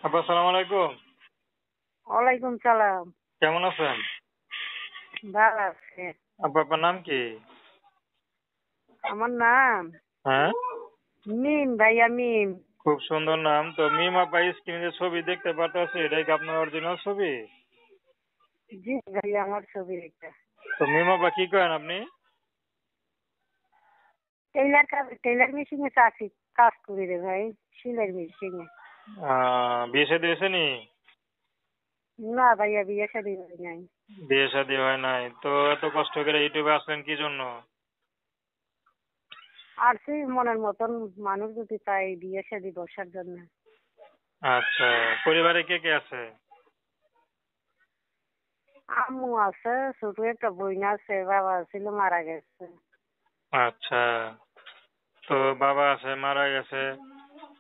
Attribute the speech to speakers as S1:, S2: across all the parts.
S1: আপা আসসালামু আলাইকুম।
S2: ওয়ালাইকুম সালাম।
S1: কেমন আছেন?
S2: ভালো আছে।
S1: আপা আপনার নাম কি?
S2: আমার নাম
S1: হ্যাঁ,
S2: মিম, ভাইয়া মিম।
S1: খুব সুন্দর নাম। তো মিম আপা স্ক্রিনে যে ছবি দেখতে পারতেছি এটাই কি আপনার অরিজিনাল ছবি?
S2: জি ভাইয়া, আমার ছবি এটা।
S1: তো মিম আপা কি করেন আপনি?
S2: টেইলার মেশিনে কাজ করি রে ভাই, সেলাই মেশিনে।
S1: বিয়ে শাদী হয়েছে নি?
S2: না ভাইয়া, বিয়ে শাদী হয় নাই।
S1: বিয়ে শাদী হয় নাই। তো এত কষ্ট করে ইউটিউবে আসলেন কি জন্য?
S2: আর সেই মনের মতন মানুষ যদি পাই বিয়ে শাদী বসার জন্য।
S1: আচ্ছা, পরিবারে কে কে আছে?
S2: আম্মু আছে, ছোট একটা বোন আছে, বাবা ছিল মারা গেছে।
S1: আচ্ছা, তো বাবা আছে মারা গেছে।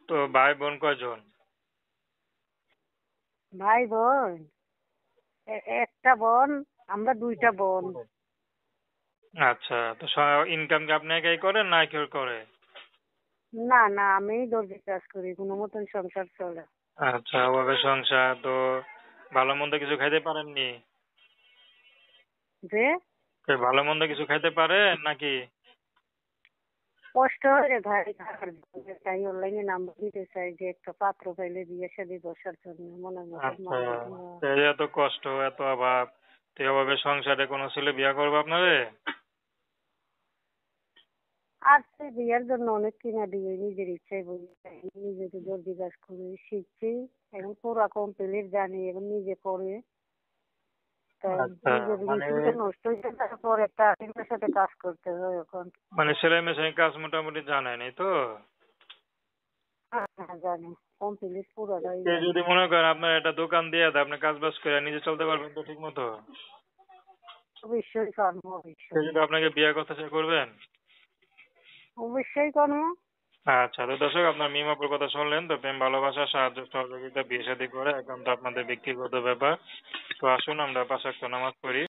S1: তো ভাই বোন কয়জন?
S2: ভাই বোন, একটা বোন, আমরা দুইটা বোন।
S1: আচ্ছা, তো ইনকাম কি আপনি একাই করেন না কেউ করে?
S2: না না, আমি দর্জি কাজ করি, কোনো মতন সংসার চলে।
S1: আচ্ছা, ওভাবে সংসার তো ভালো মন্দ কিছু খাইতে পারেননি?
S2: যে
S1: ভালো মন্দ কিছু খাইতে পারেন নাকি?
S2: কষ্ট হয় রে ভাই, টাকার জন্য তাই অনলাইনে নাম্বার দিতে চাই যে একটা পাত্র পাইলে বিয়ে শাদী বসার জন্য মনের মতন
S1: আচ্ছা,
S2: মানুষ।
S1: তো এই যে এত কষ্ট এত অভাব, তো এভাবে সংসারে কোনো ছেলে বিয়া করবো আপনারে?
S2: আর সে বিয়ের জন্য অনেক কিনা দিয়ে নিজের ইচ্ছায় বলি, নিজে তো দর্জি কাজ করে শিখছি, এখন পুরা কমপ্লিট জানি, এখন নিজে করে। তাই
S1: আচ্ছা,
S2: নিজের
S1: মানে
S2: মেশিনটা নষ্ট হয়ে তারপর একটা আর্টিস্টের সাথে কাজ করতে হয় এখন।
S1: মানে সেলাই মেশিন কাজ মোটামুটি জানেন এই তো?
S2: হ্যাঁ হ্যাঁ, জানি, কমপ্লিট পুরোটাই
S1: সে
S2: জানি।
S1: যদি মনে করেন আপনার একটা দোকান দিয়ে দেয় আপনি কাজ বাজ করে নিজে চলতে পারবেন তো ঠিক মতো?
S2: অবশ্যই কর্ম,
S1: সে
S2: অবশ্যই
S1: যদি আপনাকে বিয়ে করতে চায় করবেন?
S2: অবশ্যই কর্ম।
S1: আচ্ছা, তো দর্শক আপনার মিমাপুর কথা শুনলেন। তো প্রেম ভালোবাসা সাহায্য সহযোগিতা বিয়ে শাদী করে একান্ত আপনাদের ব্যক্তিগত ব্যাপার। তো আসুন আমরা ৫ ওয়াক্ত নামাজ পড়ি।